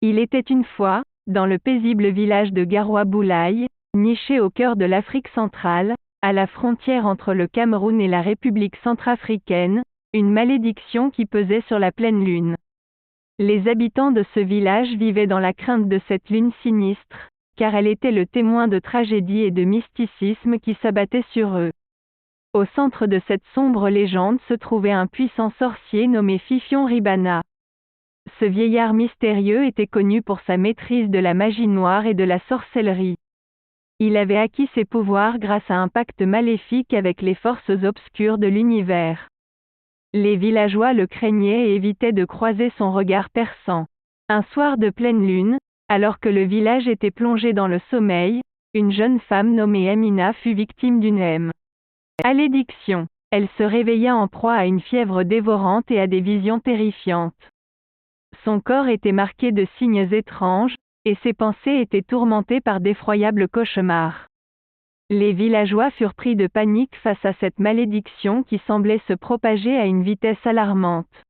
Il était une fois, dans le paisible village de Garoua Boulaye, niché au cœur de l'Afrique centrale, à la frontière entre le Cameroun et la République centrafricaine, une malédiction qui pesait sur la pleine lune. Les habitants de ce village vivaient dans la crainte de cette lune sinistre, car elle était le témoin de tragédies et de mysticisme qui s'abattaient sur eux. Au centre de cette sombre légende se trouvait un puissant sorcier nommé Fifion Ribana. Ce vieillard mystérieux était connu pour sa maîtrise de la magie noire et de la sorcellerie. Il avait acquis ses pouvoirs grâce à un pacte maléfique avec les forces obscures de l'univers. Les villageois le craignaient et évitaient de croiser son regard perçant. Un soir de pleine lune, alors que le village était plongé dans le sommeil, une jeune femme nommée Amina fut victime d'une malédiction. Elle se réveilla en proie à une fièvre dévorante et à des visions terrifiantes. Son corps était marqué de signes étranges, et ses pensées étaient tourmentées par d'effroyables cauchemars. Les villageois furent pris de panique face à cette malédiction qui semblait se propager à une vitesse alarmante.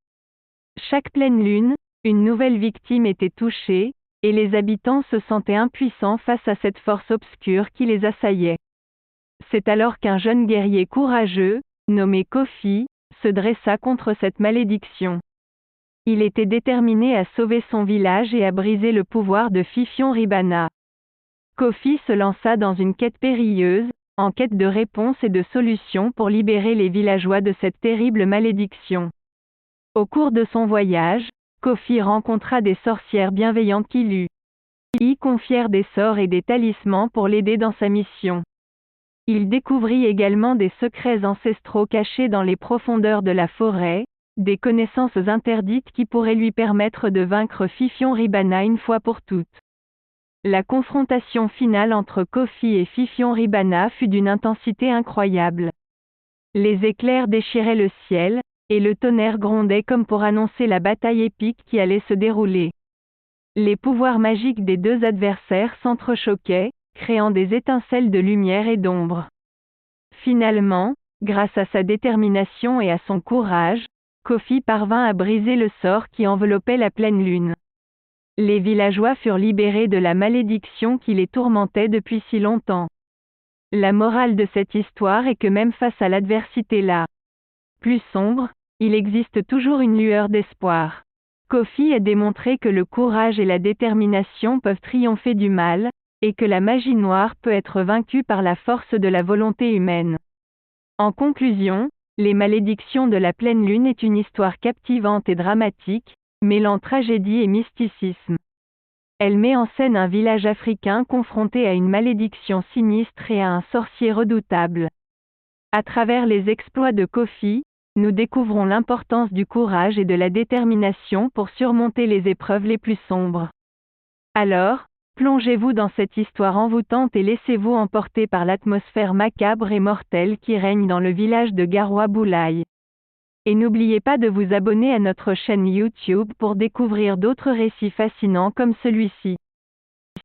Chaque pleine lune, une nouvelle victime était touchée, et les habitants se sentaient impuissants face à cette force obscure qui les assaillait. C'est alors qu'un jeune guerrier courageux, nommé Kofi, se dressa contre cette malédiction. Il était déterminé à sauver son village et à briser le pouvoir de Fifion Ribana. Kofi se lança dans une quête périlleuse, en quête de réponses et de solutions pour libérer les villageois de cette terrible malédiction. Au cours de son voyage, Kofi rencontra des sorcières bienveillantes qui lui confièrent des sorts et des talismans pour l'aider dans sa mission. Il découvrit également des secrets ancestraux cachés dans les profondeurs de la forêt, des connaissances interdites qui pourraient lui permettre de vaincre Fifion Ribana une fois pour toutes. La confrontation finale entre Kofi et Fifion Ribana fut d'une intensité incroyable. Les éclairs déchiraient le ciel, et le tonnerre grondait comme pour annoncer la bataille épique qui allait se dérouler. Les pouvoirs magiques des deux adversaires s'entrechoquaient, créant des étincelles de lumière et d'ombre. Finalement, grâce à sa détermination et à son courage, Kofi parvint à briser le sort qui enveloppait la pleine lune. Les villageois furent libérés de la malédiction qui les tourmentait depuis si longtemps. La morale de cette histoire est que même face à l'adversité plus sombre, il existe toujours une lueur d'espoir. Kofi a démontré que le courage et la détermination peuvent triompher du mal, et que la magie noire peut être vaincue par la force de la volonté humaine. En conclusion, Les malédictions de la pleine lune est une histoire captivante et dramatique, mêlant tragédie et mysticisme. Elle met en scène un village africain confronté à une malédiction sinistre et à un sorcier redoutable. À travers les exploits de Kofi, nous découvrons l'importance du courage et de la détermination pour surmonter les épreuves les plus sombres. Alors, plongez-vous dans cette histoire envoûtante et laissez-vous emporter par l'atmosphère macabre et mortelle qui règne dans le village de Garoua Boulaye. Et n'oubliez pas de vous abonner à notre chaîne YouTube pour découvrir d'autres récits fascinants comme celui-ci.